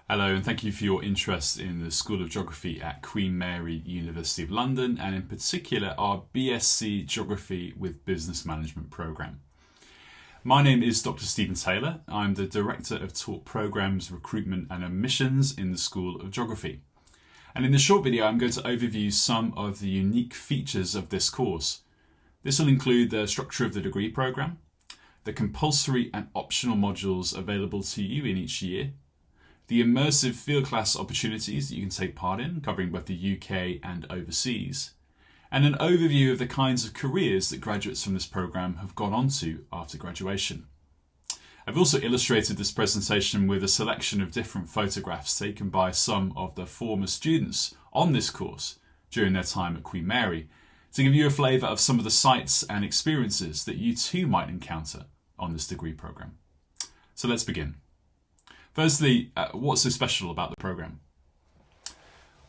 Hello, and thank you for your interest in the School of Geography at Queen Mary, University of London, and in particular our BSc Geography with Business Management programme. My name is Dr. Stephen Taylor. I'm the Director of Taught Programmes, Recruitment and Admissions in the School of Geography. And in this short video, I'm going to overview some of the unique features of this course. This will include the structure of the degree programme, the compulsory and optional modules available to you in each year, the immersive field class opportunities that you can take part in, covering both the UK and overseas, and an overview of the kinds of careers that graduates from this programme have gone on to after graduation. I've also illustrated this presentation with a selection of different photographs taken by some of the former students on this course during their time at Queen Mary to give you a flavour of some of the sights and experiences that you too might encounter on this degree programme. So let's begin. Firstly, what's so special about the programme?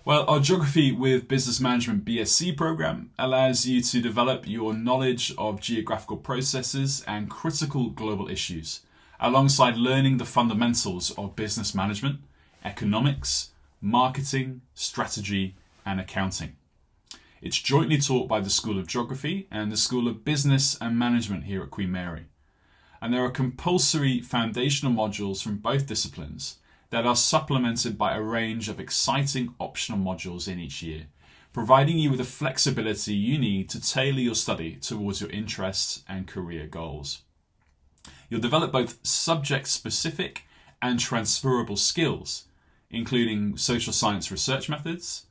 Well, our Geography with Business Management BSc programme allows you to develop your knowledge of geographical processes and critical global issues, alongside learning the fundamentals of business management, economics, marketing, strategy, and accounting. It's jointly taught by the School of Geography and the School of Business and Management here at Queen Mary. And there are compulsory foundational modules from both disciplines that are supplemented by a range of exciting optional modules in each year, providing you with the flexibility you need to tailor your study towards your interests and career goals. You'll develop both subject-specific and transferable skills, including social science research methods,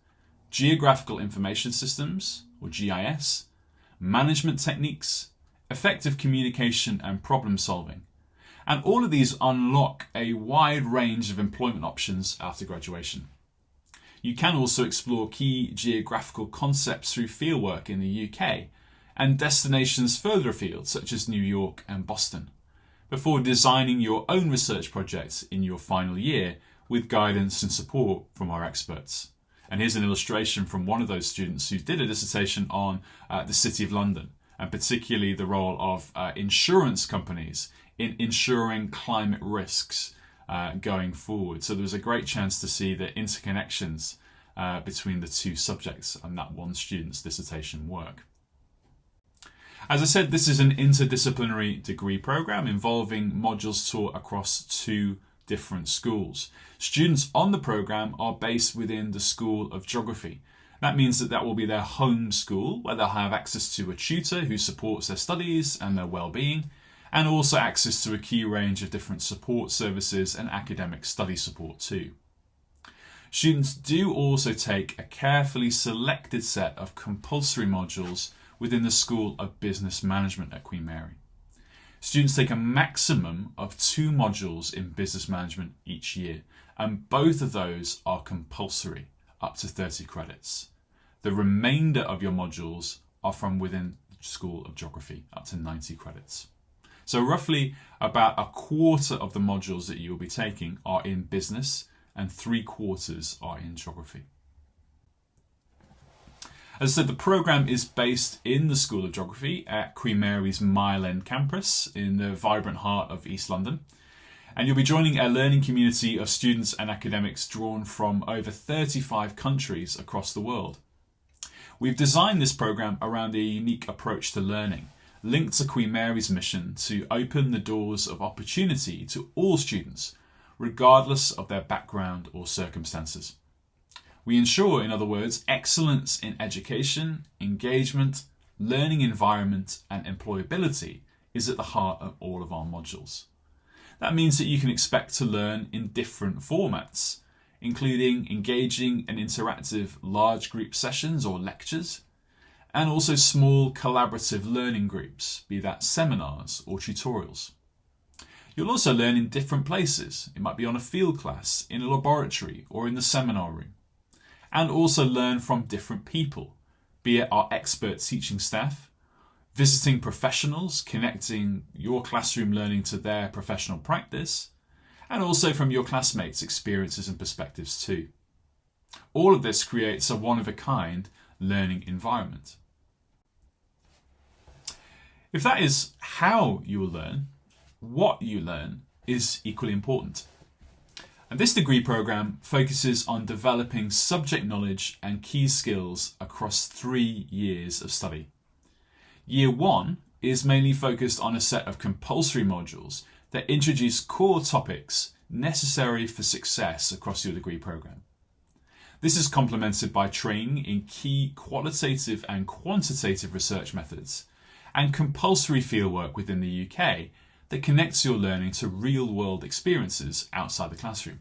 geographical information systems, or GIS, management techniques, effective communication and problem solving. And all of these unlock a wide range of employment options after graduation. You can also explore key geographical concepts through fieldwork in the UK and destinations further afield, such as New York and Boston, before designing your own research projects in your final year with guidance and support from our experts. And here's an illustration from one of those students who did a dissertation on the City of London, and particularly the role of insurance companies in insuring climate risks going forward. So there was a great chance to see the interconnections between the two subjects on that one student's dissertation work. As I said, this is an interdisciplinary degree programme involving modules taught across two different schools. Students on the programme are based within the School of Geography. That means that will be their home school, where they'll have access to a tutor who supports their studies and their well-being, and also access to a key range of different support services and academic study support too. Students do also take a carefully selected set of compulsory modules within the School of Business Management at Queen Mary. Students take a maximum of 2 modules in business management each year, and both of those are compulsory, up to 30 credits. The remainder of your modules are from within the School of Geography, up to 90 credits. So roughly about a quarter of the modules that you'll be taking are in business and 3/4 are in geography. As I said, the programme is based in the School of Geography at Queen Mary's Mile End campus in the vibrant heart of East London. And you'll be joining a learning community of students and academics drawn from over 35 countries across the world. We've designed this programme around a unique approach to learning, linked to Queen Mary's mission to open the doors of opportunity to all students, regardless of their background or circumstances. We ensure, in other words, excellence in education, engagement, learning environment, and employability is at the heart of all of our modules. That means that you can expect to learn in different formats, including engaging and interactive large group sessions or lectures, and also small collaborative learning groups, be that seminars or tutorials. You'll also learn in different places. It might be on a field class, in a laboratory, or in the seminar room. And also learn from different people, be it our expert teaching staff, visiting professionals, connecting your classroom learning to their professional practice, and also from your classmates' experiences and perspectives too. All of this creates a one-of-a-kind learning environment. If that is how you will learn, what you learn is equally important. And this degree program focuses on developing subject knowledge and key skills across 3 years of study. Year 1 is mainly focused on a set of compulsory modules that introduce core topics necessary for success across your degree program. This is complemented by training in key qualitative and quantitative research methods and compulsory fieldwork within the UK that connects your learning to real-world experiences outside the classroom.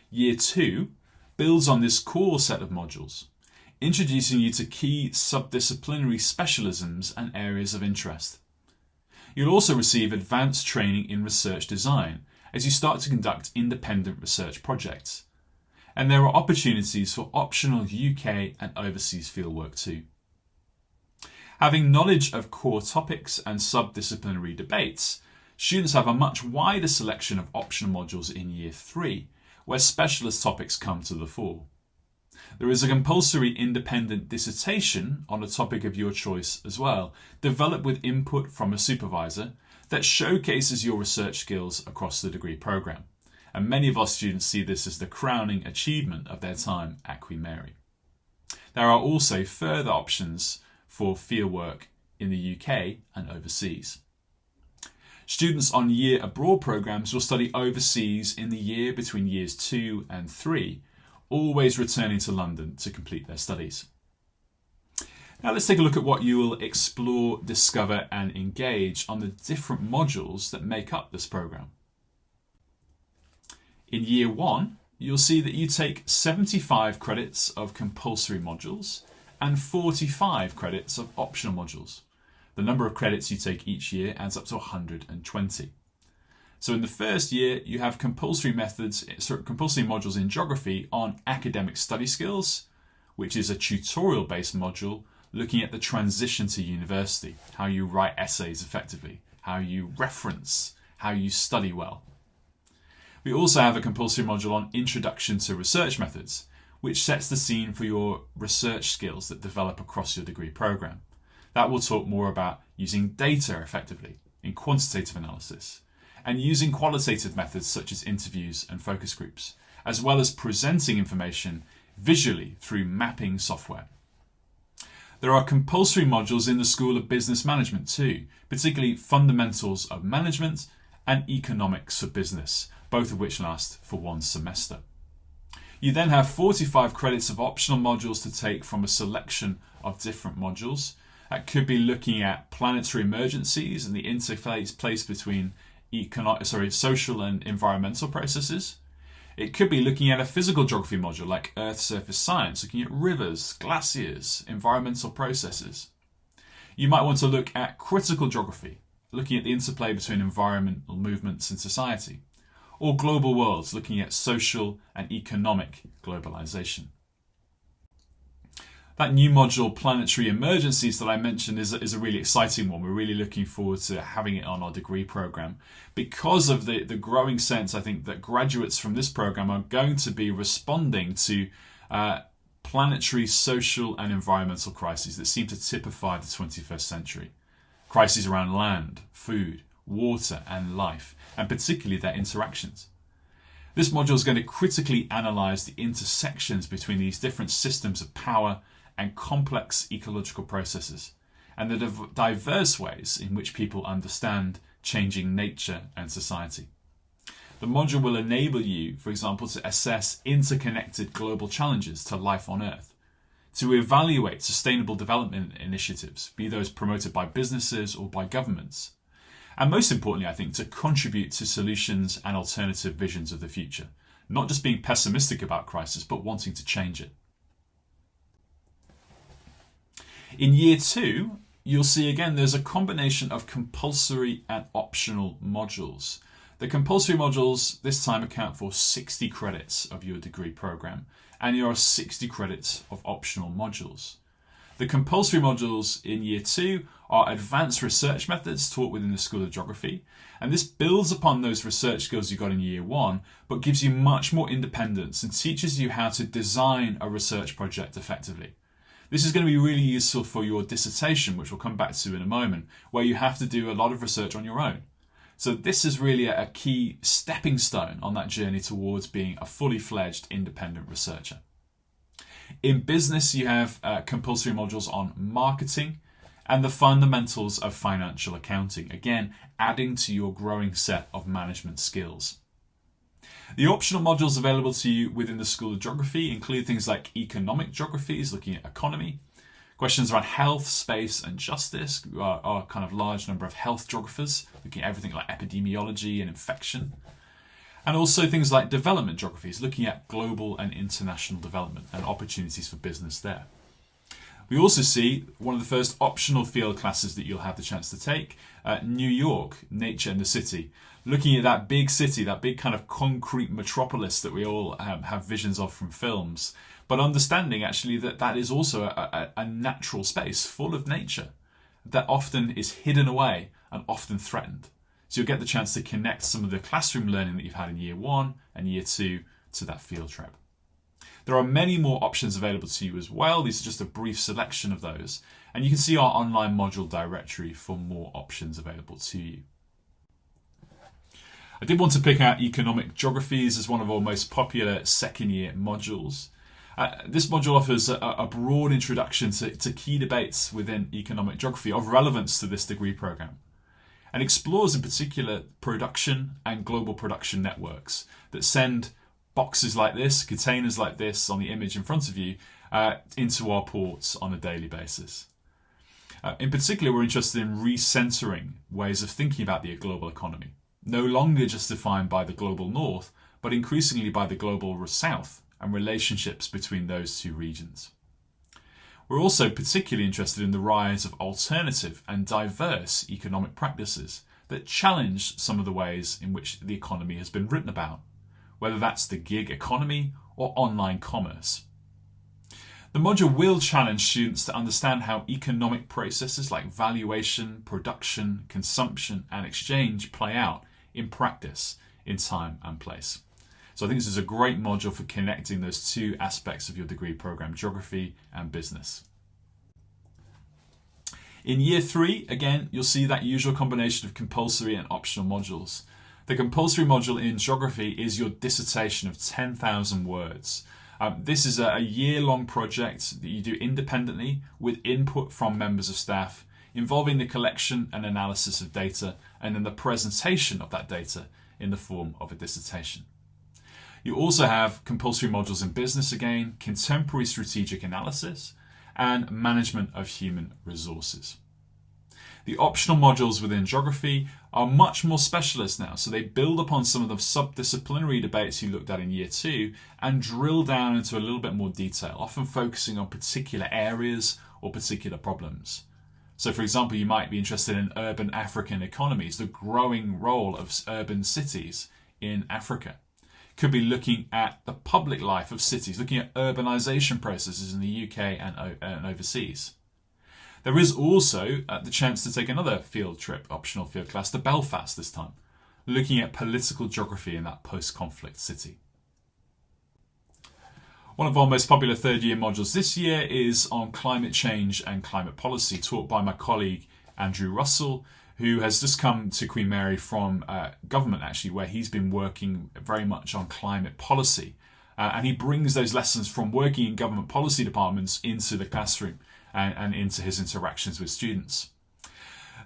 Year 2 builds on this core set of modules, introducing you to key subdisciplinary specialisms and areas of interest. You'll also receive advanced training in research design as you start to conduct independent research projects. And there are opportunities for optional UK and overseas fieldwork too. Having knowledge of core topics and subdisciplinary debates, students have a much wider selection of optional modules in Year 3, where specialist topics come to the fore. There is a compulsory independent dissertation on a topic of your choice as well, developed with input from a supervisor that showcases your research skills across the degree programme. And many of our students see this as the crowning achievement of their time at Queen Mary. There are also further options for fieldwork in the UK and overseas. Students on year abroad programmes will study overseas in the year between years 2 and 3, always returning to London to complete their studies. Now let's take a look at what you will explore, discover and engage on the different modules that make up this programme. In Year 1, you'll see that you take 75 credits of compulsory modules and 45 credits of optional modules. The number of credits you take each year adds up to 120. So in the first year, you have compulsory modules in geography on academic study skills, which is a tutorial-based module looking at the transition to university, how you write essays effectively, how you reference, how you study well. We also have a compulsory module on Introduction to Research Methods, which sets the scene for your research skills that develop across your degree programme. That will talk more about using data effectively in quantitative analysis and using qualitative methods such as interviews and focus groups, as well as presenting information visually through mapping software. There are compulsory modules in the School of Business Management too, particularly Fundamentals of Management and Economics for Business, both of which last for 1 semester. You then have 45 credits of optional modules to take from a selection of different modules. That could be looking at planetary emergencies and the interface between social and environmental processes. It could be looking at a physical geography module like Earth surface science, looking at rivers, glaciers, environmental processes. You might want to look at critical geography, looking at the interplay between environmental movements and society, or global worlds, looking at social and economic globalization. That new module, Planetary Emergencies, that I mentioned is a really exciting one. We're really looking forward to having it on our degree programme because of the growing sense, I think, that graduates from this programme are going to be responding to planetary, social and environmental crises that seem to typify the 21st century. Crises around land, food, water and life, and particularly their interactions. This module is going to critically analyse the intersections between these different systems of power and complex ecological processes, and the diverse ways in which people understand changing nature and society. The module will enable you, for example, to assess interconnected global challenges to life on Earth, to evaluate sustainable development initiatives, be those promoted by businesses or by governments, and most importantly, I think, to contribute to solutions and alternative visions of the future, not just being pessimistic about crisis, but wanting to change it. In Year 2, you'll see again there's a combination of compulsory and optional modules. The compulsory modules this time account for 60 credits of your degree programme, and there are 60 credits of optional modules. The compulsory modules in Year 2 are advanced research methods taught within the School of Geography, and this builds upon those research skills you got in Year 1, but gives you much more independence and teaches you how to design a research project effectively. This is going to be really useful for your dissertation, which we'll come back to in a moment, where you have to do a lot of research on your own. So this is really a key stepping stone on that journey towards being a fully fledged independent researcher. In business, you have compulsory modules on marketing and the fundamentals of financial accounting, again, adding to your growing set of management skills. The optional modules available to you within the School of Geography include things like economic geographies, looking at economy, questions around health, space and justice, are kind of large number of health geographers, looking at everything like epidemiology and infection. And also things like development geographies, looking at global and international development and opportunities for business there. We also see one of the first optional field classes that you'll have the chance to take, New York, Nature and the City, looking at that big city, that big kind of concrete metropolis that we all have visions of from films, but understanding actually that that is also a natural space full of nature that often is hidden away and often threatened. So you'll get the chance to connect some of the classroom learning that you've had in year 1 and year 2 to that field trip. There are many more options available to you as well. These are just a brief selection of those. And you can see our online module directory for more options available to you. I did want to pick out economic geographies as one of our most popular second year modules. This module offers a broad introduction to key debates within economic geography of relevance to this degree programme, and explores in particular production and global production networks that send boxes like this, containers like this on the image in front of you, into our ports on a daily basis. In particular, we're interested in recentering ways of thinking about the global economy, no longer just defined by the global north, but increasingly by the global south and relationships between those two regions. We're also particularly interested in the rise of alternative and diverse economic practices that challenge some of the ways in which the economy has been written about, whether that's the gig economy or online commerce. The module will challenge students to understand how economic processes like valuation, production, consumption and exchange play out in practice in time and place. So I think this is a great module for connecting those two aspects of your degree programme, geography and business. In year 3, again, you'll see that usual combination of compulsory and optional modules. The compulsory module in geography is your dissertation of 10,000 words. This is a year-long project that you do independently with input from members of staff, involving the collection and analysis of data and then the presentation of that data in the form of a dissertation. You also have compulsory modules in business again, contemporary strategic analysis, and management of human resources. The optional modules within geography are much more specialist now, so they build upon some of the subdisciplinary debates you looked at in year 2 and drill down into a little bit more detail, often focusing on particular areas or particular problems. So for example, you might be interested in urban African economies, the growing role of urban cities in Africa. Could be looking at the public life of cities, looking at urbanization processes in the UK and overseas. There is also the chance to take another field trip, optional field class, to Belfast this time, looking at political geography in that post-conflict city. One of our most popular third year modules this year is on climate change and climate policy, taught by my colleague Andrew Russell, who has just come to Queen Mary from government actually, where he's been working very much on climate policy. And he brings those lessons from working in government policy departments into the classroom and into his interactions with students.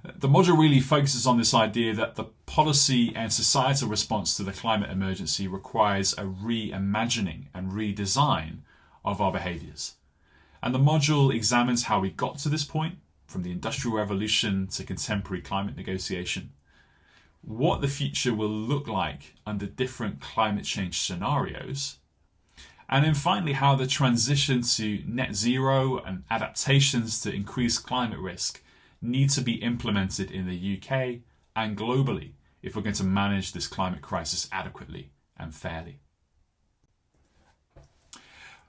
The module really focuses on this idea that the policy and societal response to the climate emergency requires a reimagining and redesign of our behaviours. And the module examines how we got to this point, from the Industrial Revolution to contemporary climate negotiation, what the future will look like under different climate change scenarios, and then finally how the transition to net zero and adaptations to increased climate risk need to be implemented in the UK and globally if we're going to manage this climate crisis adequately and fairly.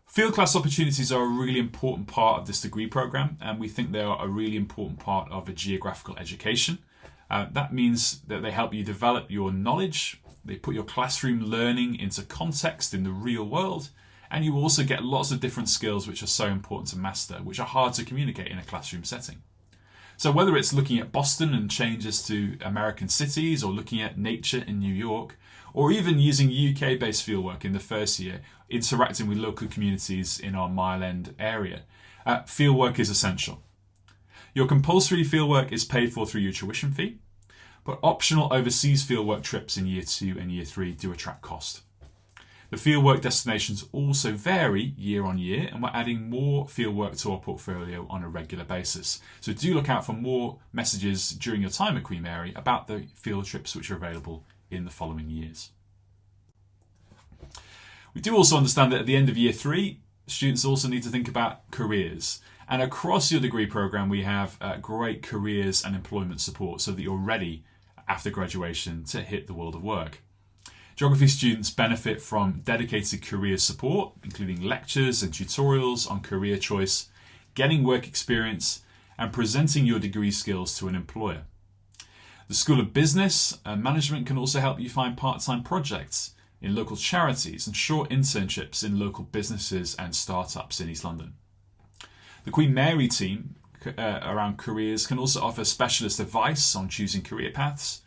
Field class opportunities are a really important part of this degree programme, and we think they are a really important part of a geographical education. That means that they help you develop your knowledge, they put your classroom learning into context in the real world, and you also get lots of different skills which are so important to master, which are hard to communicate in a classroom setting. So whether it's looking at Boston and changes to American cities, or looking at nature in New York, or even using UK-based fieldwork in the first year, interacting with local communities in our Mile End area, fieldwork is essential. Your compulsory fieldwork is paid for through your tuition fee, but optional overseas fieldwork trips in Year 2 and Year 3 do attract cost. The fieldwork destinations also vary year on year, and we're adding more fieldwork to our portfolio on a regular basis. So do look out for more messages during your time at Queen Mary about the field trips which are available in the following years. We do also understand that at the end of Year 3, students also need to think about careers. And across your degree programme, we have great careers and employment support so that you're ready after graduation to hit the world of work. Geography students benefit from dedicated career support, including lectures and tutorials on career choice, getting work experience, and presenting your degree skills to an employer. The School of Business and Management can also help you find part-time projects in local charities and short internships in local businesses and startups in East London. The Queen Mary team around careers can also offer specialist advice on choosing career paths,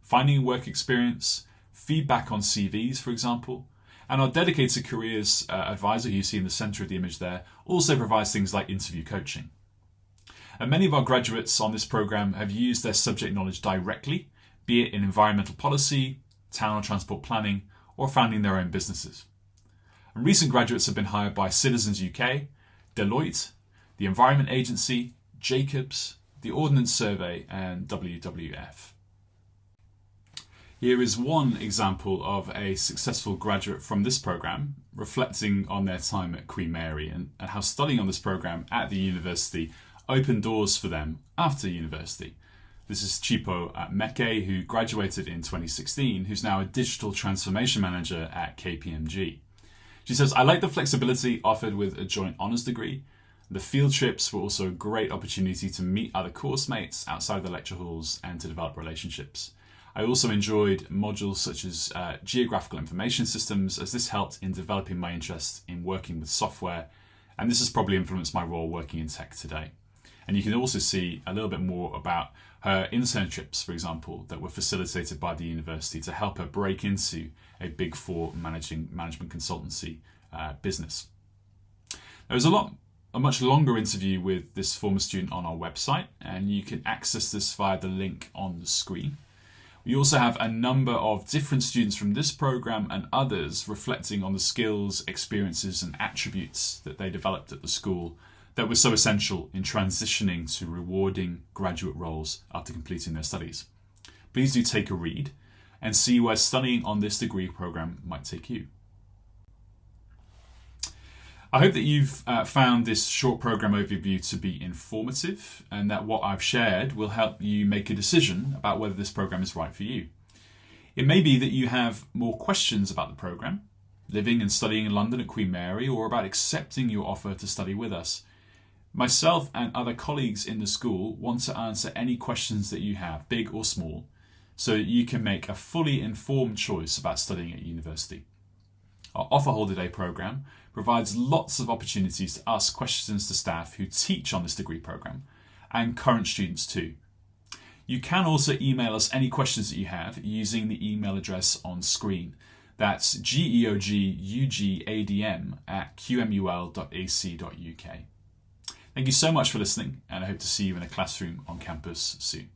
finding work experience, feedback on CVs, for example, and our dedicated careers advisor, who you see in the centre of the image there, also provides things like interview coaching. And many of our graduates on this programme have used their subject knowledge directly, be it in environmental policy, town or transport planning, or founding their own businesses. And recent graduates have been hired by Citizens UK, Deloitte, the Environment Agency, Jacobs, the Ordnance Survey, and WWF. Here is one example of a successful graduate from this programme reflecting on their time at Queen Mary and how studying on this programme at the university opened doors for them after university. This is Chipo Meke, who graduated in 2016, who's now a digital transformation manager at KPMG. She says, "I like the flexibility offered with a joint honours degree. The field trips were also a great opportunity to meet other course mates outside the lecture halls and to develop relationships. I also enjoyed modules such as geographical information systems, as this helped in developing my interest in working with software, and this has probably influenced my role working in tech today." And you can also see a little bit more about her internships, for example, that were facilitated by the university to help her break into a Big Four management consultancy business. There was a much longer interview with this former student on our website, and you can access this via the link on the screen. We also have a number of different students from this programme and others reflecting on the skills, experiences and attributes that they developed at the school that were so essential in transitioning to rewarding graduate roles after completing their studies. Please do take a read and see where studying on this degree programme might take you. I hope that you've found this short programme overview to be informative and that what I've shared will help you make a decision about whether this programme is right for you. It may be that you have more questions about the programme, living and studying in London at Queen Mary, or about accepting your offer to study with us. Myself and other colleagues in the school want to answer any questions that you have, big or small, so that you can make a fully informed choice about studying at university. Our Offer Holder Day programme provides lots of opportunities to ask questions to staff who teach on this degree programme, and current students too. You can also email us any questions that you have using the email address on screen. That's geogadm@qmul.ac.uk. Thank you so much for listening, and I hope to see you in a classroom on campus soon.